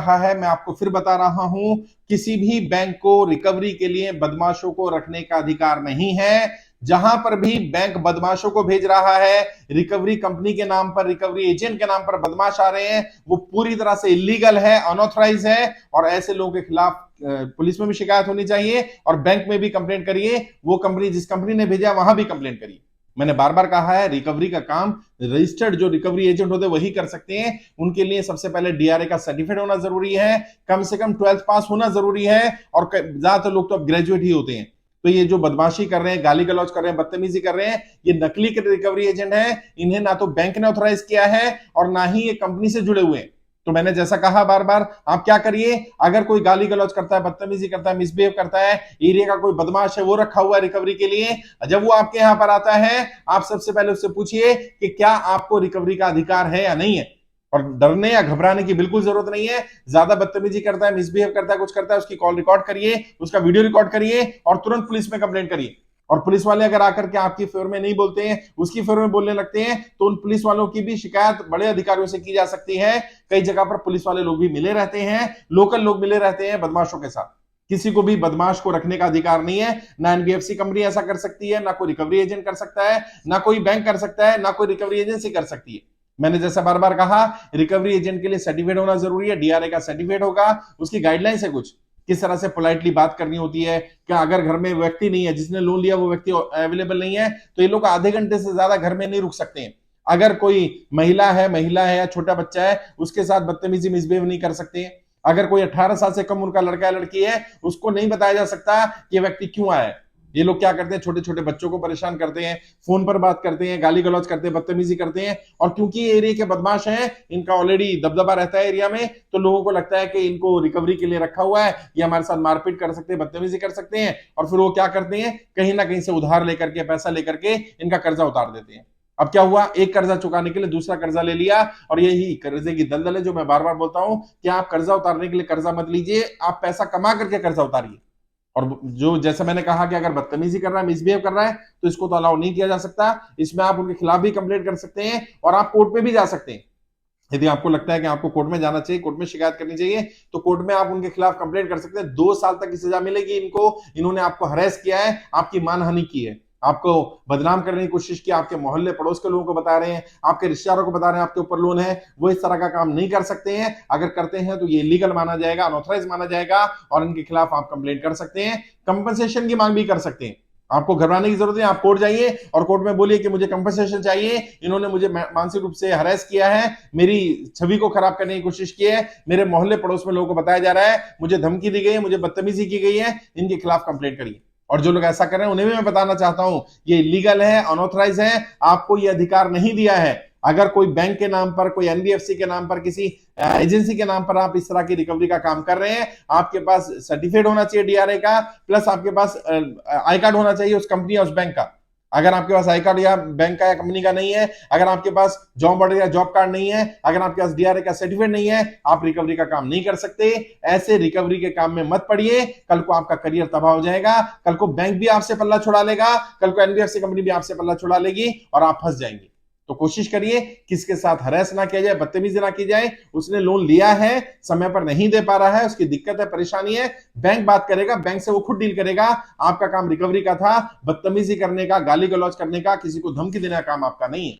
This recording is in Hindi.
रहा है, मैं आपको फिर बता रहा हूं, किसी भी बैंक को रिकवरी के लिए बदमाशों को रखने का अधिकार नहीं है। जहां पर भी बैंक बदमाशों को भेज रहा है, रिकवरी कंपनी के नाम पर, रिकवरी एजेंट के नाम पर बदमाश आ रहे हैं, वो पूरी तरह से इलीगल है, अनऑथराइज है, और ऐसे लोगों के खिलाफ पुलिस में भी शिकायत होनी चाहिए और बैंक में भी कंप्लेंट करिए। वो कंपनी, जिस कंपनी ने भेजा, वहां भी कंप्लेंट करिए। मैंने बार बार कहा है, रिकवरी का काम रजिस्टर्ड जो रिकवरी एजेंट होते हैं वही कर सकते हैं। उनके लिए सबसे पहले डीआरए का सर्टिफिकेट होना जरूरी है, कम से कम 12th पास होना जरूरी है, और ज्यादातर लोग तो अब ग्रेजुएट ही होते हैं। तो ये जो बदमाशी कर रहे हैं, गाली गलौज कर रहे हैं, बदतमीजी कर रहे हैं, ये नकली रिकवरी एजेंट है। इन्हें ना तो बैंक ने ऑथराइज किया है और ना ही ये कंपनी से जुड़े हुए हैं। तो मैंने जैसा कहा बार बार, आप क्या करिए, अगर कोई गाली गलौज करता है, बदतमीजी करता है, मिसबिहेव करता है, एरिया का कोई बदमाश है, वो रखा हुआ है रिकवरी के लिए, जब वो आपके यहां पर आता है, आप सबसे पहले उससे पूछिए कि क्या आपको रिकवरी का अधिकार है या नहीं है। और डरने या घबराने की बिल्कुल जरूरत नहीं है। ज्यादा बदतमीजी करता है, मिसबिहेव करता है, कुछ करता है, उसकी कॉल रिकॉर्ड करिए, उसका वीडियो रिकॉर्ड करिए और तुरंत पुलिस में कंप्लेंट करिए। और पुलिस वाले अगर आकर के आपकी फेवर में नहीं बोलते हैं, उसकी फेवर में बोलने लगते हैं, तो उन पुलिस वालों की भी शिकायत बड़े अधिकारियों से की जा सकती है। कई जगह पर पुलिस वाले लोग भी मिले रहते हैं, लोकल लोग मिले रहते हैं बदमाशों के साथ। किसी को भी बदमाश को रखने का अधिकार नहीं है। ना एनबीएफसी कंपनी ऐसा कर सकती है, ना कोई रिकवरी एजेंट कर सकता है, ना कोई बैंक कर सकता है, ना कोई रिकवरी एजेंसी कर सकती है। मैंने जैसा बार बार कहा, रिकवरी एजेंट के लिए सर्टिफिकेट होना जरूरी है, डीआरए का सर्टिफिकेट होगा, उसकी गाइडलाइंस है कुछ, किस तरह से पोलाइटली बात करनी होती है। क्या अगर घर में व्यक्ति नहीं है, जिसने लोन लिया वो व्यक्ति अवेलेबल नहीं है, तो ये लोग आधे घंटे से ज्यादा घर में नहीं रुक सकते हैं। अगर कोई महिला है या छोटा बच्चा है, उसके साथ बदतमीजी मिसबिहेव नहीं कर सकते हैं। अगर कोई 18 साल से कम उनका लड़का या लड़की है, उसको नहीं बताया जा सकता कि ये व्यक्ति क्यों आया है। ये लोग क्या करते हैं, छोटे छोटे बच्चों को परेशान करते हैं, फोन पर बात करते हैं, गाली गलौज करते हैं, बदतमीजी करते हैं। और क्योंकि ये एरिया के बदमाश हैं, इनका ऑलरेडी दबदबा रहता है एरिया में, तो लोगों को लगता है कि इनको रिकवरी के लिए रखा हुआ है, ये हमारे साथ मारपीट कर सकते हैं, बदतमीजी कर सकते हैं। और फिर वो क्या करते हैं, कहीं ना कहीं से उधार लेकर के, पैसा लेकर के इनका कर्जा उतार देते हैं। अब क्या हुआ, एक कर्जा चुकाने के लिए दूसरा कर्जा ले लिया, और यही कर्जे की दलदल है जो मैं बार बार बोलता हूं कि आप कर्जा उतारने के लिए कर्जा मत लीजिए, आप पैसा कमा करके कर्जा उतारिए। और जो, जैसे मैंने कहा कि अगर बदतमीजी कर रहा है, मिसबिहेव कर रहा है, तो इसको तो अलाउ नहीं किया जा सकता। इसमें आप उनके खिलाफ भी कंप्लेंट कर सकते हैं और आप कोर्ट में भी जा सकते हैं। यदि आपको लगता है कि आपको कोर्ट में जाना चाहिए, कोर्ट में शिकायत करनी चाहिए, तो कोर्ट में आप उनके खिलाफ कंप्लेंट कर सकते हैं। 2 साल तक की सजा मिलेगी इनको। इन्होंने आपको हरेस किया है, आपकी मानहानि की है, आपको बदनाम करने की कोशिश की, आपके मोहल्ले पड़ोस के लोगों को बता रहे हैं, आपके रिश्तेदारों को बता रहे हैं आपके ऊपर लोन है। वो इस तरह का काम नहीं कर सकते हैं। अगर करते हैं तो ये इलीगल माना जाएगा, अनऑथराइज माना जाएगा, और इनके खिलाफ आप कंप्लेंट कर सकते हैं। कंपनसेशन की मांग भी कर सकते हैं। आपको घबराने की जरूरत है, आप कोर्ट जाइए और कोर्ट में बोलिए कि मुझे कंपनसेशन चाहिए, इन्होंने मुझे मानसिक रूप से हरेस किया है, मेरी छवि को खराब करने की कोशिश की है, मेरे मोहल्ले पड़ोस में लोगों को बताया जा रहा है, मुझे धमकी दी गई है, मुझे बदतमीजी की गई है, इनके खिलाफ कंप्लेंट करिए। और जो लोग ऐसा कर रहे हैं उन्हें भी मैं बताना चाहता हूं, ये इलीगल है, अनऑथराइज है, आपको ये अधिकार नहीं दिया है। अगर कोई बैंक के नाम पर, कोई एनबीएफसी के नाम पर, किसी एजेंसी के नाम पर आप इस तरह की रिकवरी का काम कर रहे हैं, आपके पास सर्टिफिकेट होना चाहिए डीआरए का, प्लस आपके पास आई कार्ड होना चाहिए उस कंपनी या उस बैंक का। अगर आपके पास आई कार्ड या बैंक का या कंपनी का नहीं है, अगर आपके पास जॉब ऑर्डर या जॉब कार्ड नहीं है, अगर आपके पास डीआरए का सर्टिफिकेट नहीं है, आप रिकवरी का काम नहीं कर सकते। ऐसे रिकवरी के काम में मत पड़िए, कल को आपका करियर तबाह हो जाएगा, कल को बैंक भी आपसे पल्ला छुड़ा लेगा, कल को एनबीएफसी कंपनी भी आपसे पल्ला छुड़ा लेगी और आप फंस जाएंगे। तो कोशिश करिए किसके साथ हरेस ना किया जाए, बदतमीजी ना की जाए। उसने लोन लिया है, समय पर नहीं दे पा रहा है, उसकी दिक्कत है, परेशानी है, बैंक बात करेगा, बैंक से वो खुद डील करेगा। आपका काम रिकवरी का था, बदतमीजी करने का, गाली गलौज करने का, किसी को धमकी देने का काम आपका नहीं है।